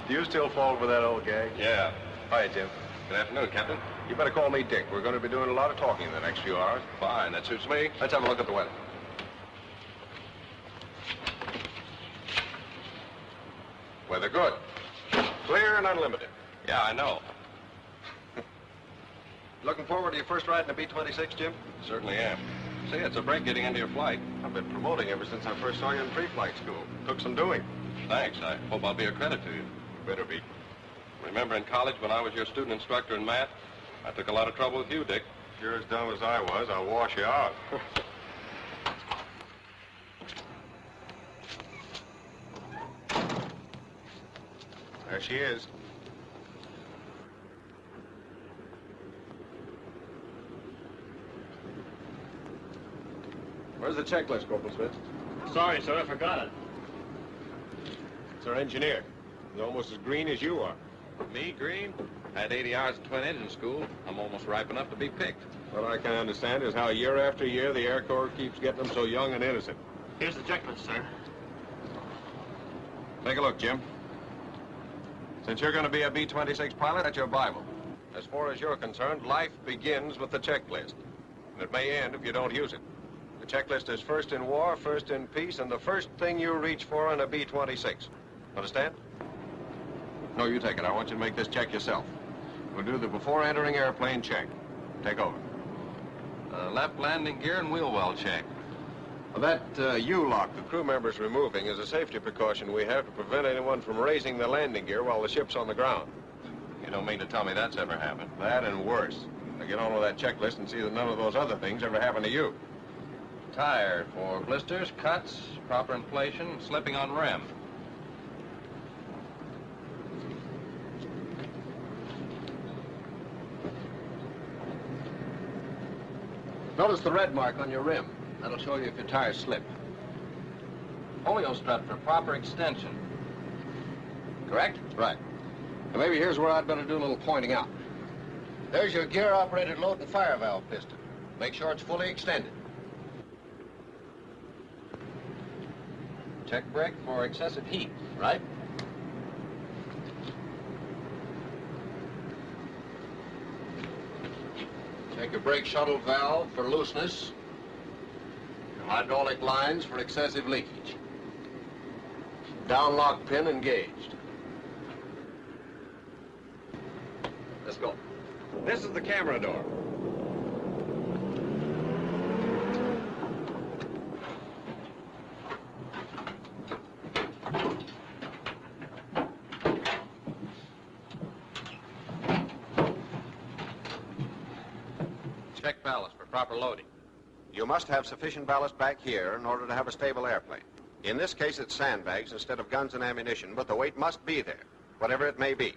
Do you still fall for that old gag? Yeah. Hi, Jim. Good afternoon, Captain. You better call me Dick. We're going to be doing a lot of talking in the next few hours. Fine, that suits me. Let's have a look at the weather. Weather good. Clear and unlimited. Yeah, I know. Looking forward to your first ride in a B-26, Jim? Certainly am. See, it's a break getting into your flight. I've been promoting ever since I first saw you in pre-flight school. Took some doing. Thanks. I hope I'll be a credit to you. Better be. Remember in college when I was your student instructor in math? I took a lot of trouble with you, Dick. You're as dumb as I was. I'll wash you out. There she is. Where's the checklist, Corporal Smith? Sorry, sir, I forgot it. It's our engineer. He's almost as green as you are. Me, Green? Had 80 hours of twin engine school. I'm almost ripe enough to be picked. What I can understand is how year after year the Air Corps keeps getting them so young and innocent. Here's the checklist, sir. Take a look, Jim. Since you're going to be a B-26 pilot, that's your Bible. As far as you're concerned, life begins with the checklist. And it may end if you don't use it. The checklist is first in war, first in peace, and the first thing you reach for in a B-26. Understand? No, you take it. I want you to make this check yourself. We'll do the before entering airplane check. Take over. Left landing gear and wheel well check. Well, that U-lock the crew member's removing is a safety precaution we have to prevent anyone from raising the landing gear while the ship's on the ground. You don't mean to tell me that's ever happened? That and worse. Now get on with that checklist and see that none of those other things ever happen to you. Tire for blisters, cuts, proper inflation, slipping on rim. Notice the red mark on your rim. That'll show you if your tires slip. Polio strut for proper extension. Correct? Right. Now maybe here's where I'd better do a little pointing out. There's your gear-operated load and fire valve piston. Make sure it's fully extended. Check brake for excessive heat. Right? Check your brake shuttle valve for looseness. Your hydraulic lines for excessive leakage. Down lock pin engaged. Let's go. This is the camera door. Check ballast for proper loading. You must have sufficient ballast back here in order to have a stable airplane. In this case, it's sandbags instead of guns and ammunition, but the weight must be there, whatever it may be.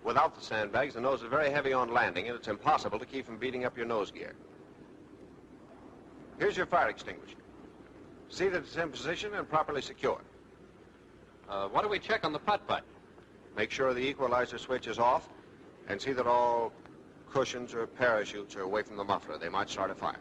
Without the sandbags, the nose is very heavy on landing, and it's impossible to keep from beating up your nose gear. Here's your fire extinguisher. See that it's in position and properly secured. What do we check on the putt-putt? Make sure the equalizer switch is off, and see that all cushions or parachutes are away from the muffler. They might start a fire.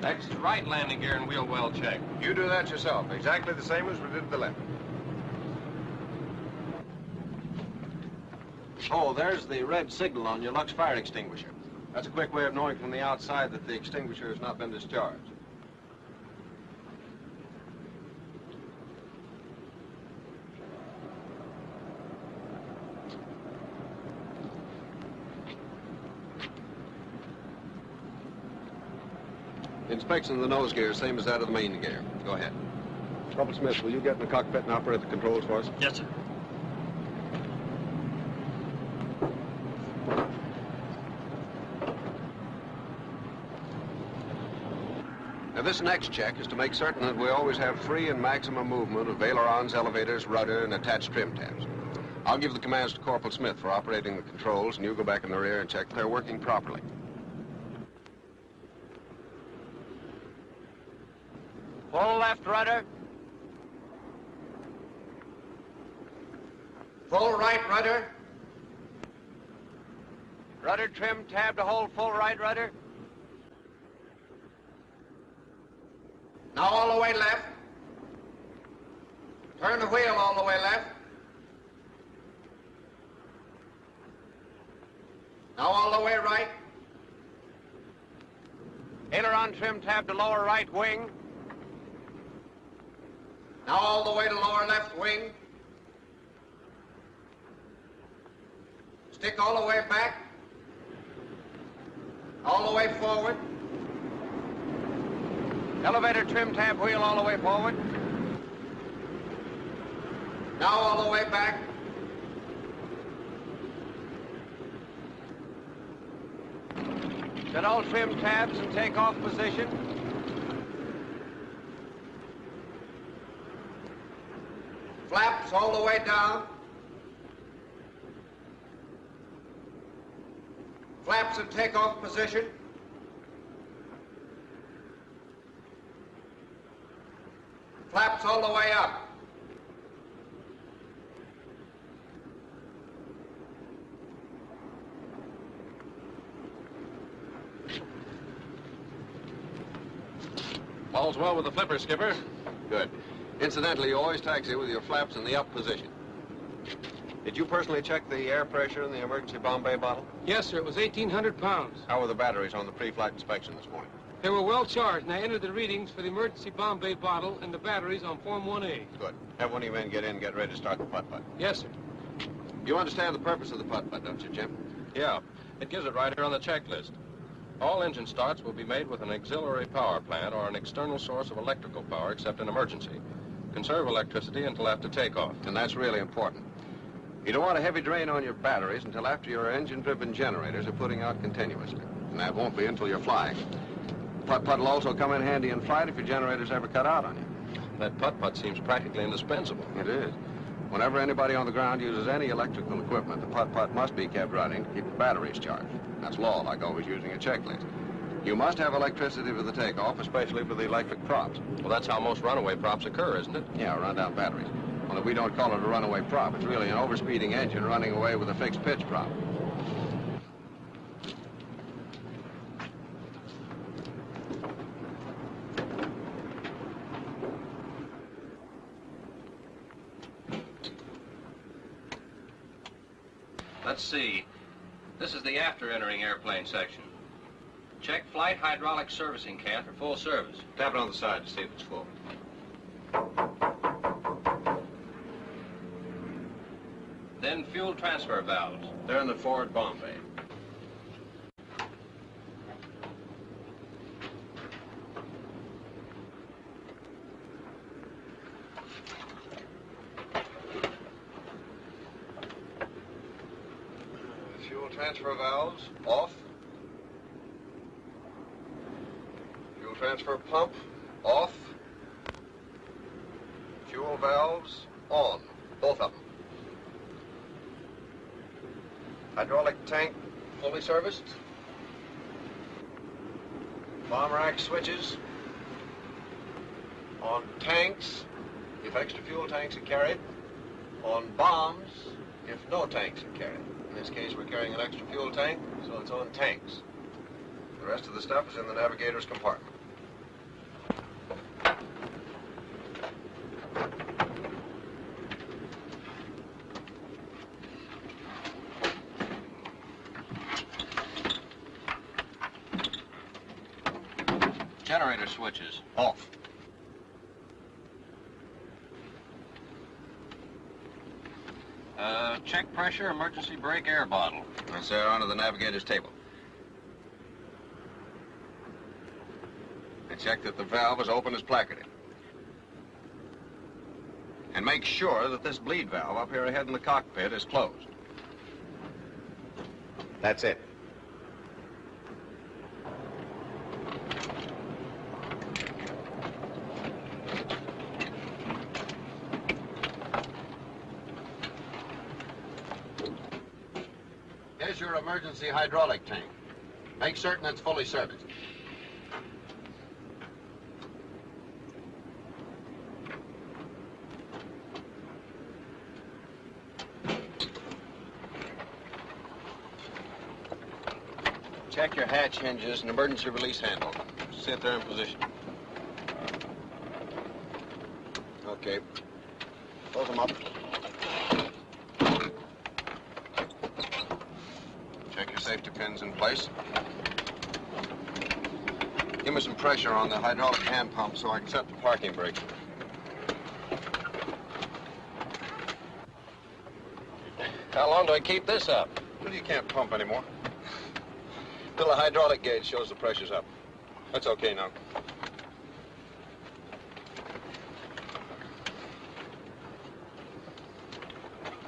Next, right landing gear and wheel well check. You do that yourself, exactly the same as we did the left. Oh, there's the red signal on your Lux fire extinguisher. That's a quick way of knowing from the outside that the extinguisher has not been discharged. Inspection of the nose gear, same as that of the main gear. Go ahead. Corporal Smith, will you get in the cockpit and operate the controls for us? Yes, sir. Now, this next check is to make certain that we always have free and maximum movement of ailerons, elevators, rudder, and attached trim tabs. I'll give the commands to Corporal Smith for operating the controls, and you go back in the rear and check they're working properly. Full left rudder. Full right rudder. Rudder trim tab to hold full right rudder. Now all the way left. Turn the wheel all the way left. Now all the way right. Aileron trim tab to lower right wing. Now all the way to lower left wing. Stick all the way back. All the way forward. Elevator trim tab wheel all the way forward. Now all the way back. Set all trim tabs and take off position. Flaps all the way down. Flaps in takeoff position. Flaps all the way up. All's well with the flipper, Skipper. Good. Incidentally, you always taxi with your flaps in the up position. Did you personally check the air pressure in the emergency Bombay bottle? Yes, sir. It was 1,800 pounds. How were the batteries on the pre-flight inspection this morning? They were well charged, and I entered the readings for the emergency Bombay bottle and the batteries on Form 1A. Good. Have one of your men get in and get ready to start the putt-putt. Yes, sir. You understand the purpose of the putt-putt, don't you, Jim? Yeah, it gives it right here on the checklist. All engine starts will be made with an auxiliary power plant or an external source of electrical power except in emergency. Conserve electricity until after takeoff. And that's really important. You don't want a heavy drain on your batteries until after your engine-driven generators are putting out continuously. And that won't be until you're flying. Putt-putt will also come in handy in flight if your generators ever cut out on you. That putt-putt seems practically indispensable. It is. Whenever anybody on the ground uses any electrical equipment, the putt-putt must be kept running to keep the batteries charged. That's law, like always using a checklist. You must have electricity for the takeoff, especially for the electric props. Well, that's how most runaway props occur, isn't it? Yeah, run-down batteries. Only we don't call it a runaway prop. It's really an overspeeding engine running away with a fixed pitch prop. Let's see. This is the after entering airplane section. Check flight hydraulic servicing can for full service. Tap it on the side to see if it's full. Then fuel transfer valves. They're in the forward bomb bay. Fuel transfer valves off. Fuel transfer pump off. Fuel valves on, both of them. Hydraulic tank fully serviced. Bomb rack switches on tanks, if extra fuel tanks are carried. On bombs, if no tanks are carried. In this case, we're carrying an extra fuel tank, so it's on tanks. The rest of the stuff is in the navigator's compartment. Generator switches. Off. Check pressure, emergency brake air bottle. That's there under the navigator's table. And check that the valve is open as placarded. And make sure that this bleed valve up here ahead in the cockpit is closed. That's it. Here's your emergency hydraulic tank. Make certain it's fully serviced. Check your hatch hinges and emergency release handle. Sit there in position. Okay. Close them up. Check your safety pins in place. Give me some pressure on the hydraulic hand pump so I can set the parking brake. How long do I keep this up? Well, you can't pump anymore. Till the hydraulic gauge shows the pressure's up. That's okay now.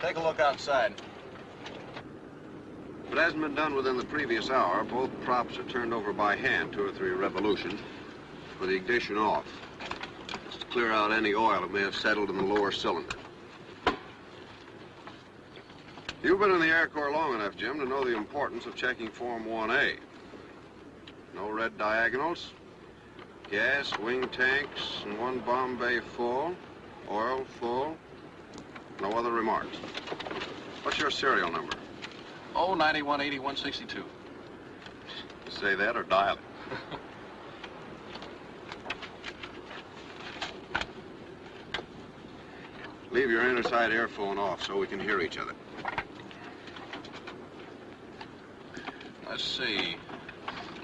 Take a look outside. If it hasn't been done within the previous hour, both props are turned over by hand 2 or 3 revolutions with the ignition off. Just to clear out any oil that may have settled in the lower cylinder. You've been in the Air Corps long enough, Jim, to know the importance of checking Form 1A. No red diagonals, gas, wing tanks, and 1 bomb bay full, oil full, no other remarks. What's your serial number? 9180-162. Say that or dial it. Leave your inner side airphone off so we can hear each other. Let's see.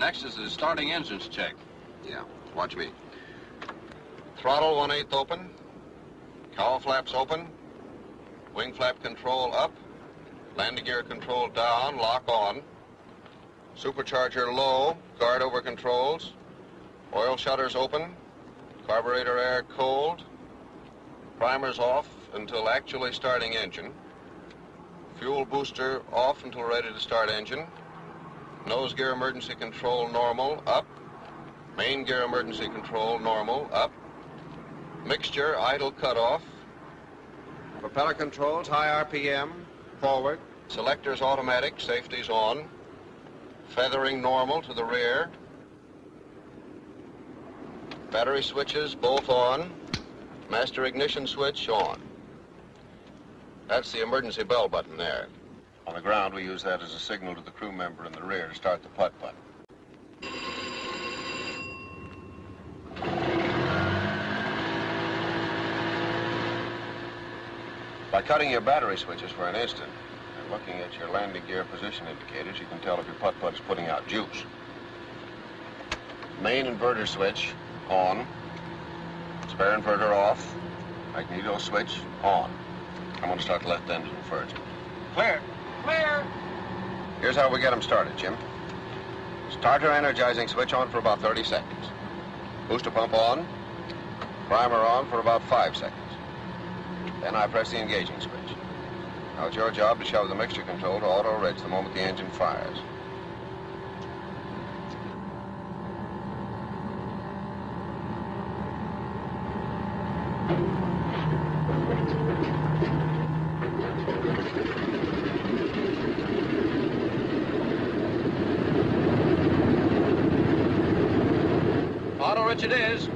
Next is the starting engines check. Yeah, watch me. Throttle 1/8 open. Cowl flaps open. Wing flap control up. Landing gear control down, lock on. Supercharger low, guard over controls. Oil shutters open. Carburetor air cold. Primers off until actually starting engine. Fuel booster off until ready to start engine. Nose gear emergency control normal, up. Main gear emergency control normal, up. Mixture idle cutoff. Propeller controls high RPM, forward. Selectors automatic, safety's on. Feathering normal to the rear. Battery switches both on. Master ignition switch on. That's the emergency bell button there. On the ground, we use that as a signal to the crew member in the rear to start the putt-putt. By cutting your battery switches for an instant and looking at your landing gear position indicators, you can tell if your putt-putt is putting out juice. Main inverter switch on. Spare inverter off. Magneto switch on. I'm going to start the left engine first. Clear. Clear. Here's how we get them started, Jim. Starter energizing switch on for about 30 seconds. Booster pump on. Primer on for about 5 seconds. Then I press the engaging switch. Now it's your job to shove the mixture control to auto rich the moment the engine fires. Auto rich it is.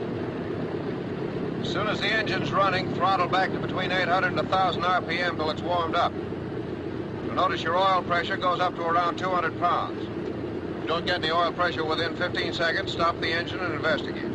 As soon as the engine's running, throttle back to between 800 and 1,000 RPM till it's warmed up. You'll notice your oil pressure goes up to around 200 pounds. If you don't get any oil pressure within 15 seconds, stop the engine and investigate.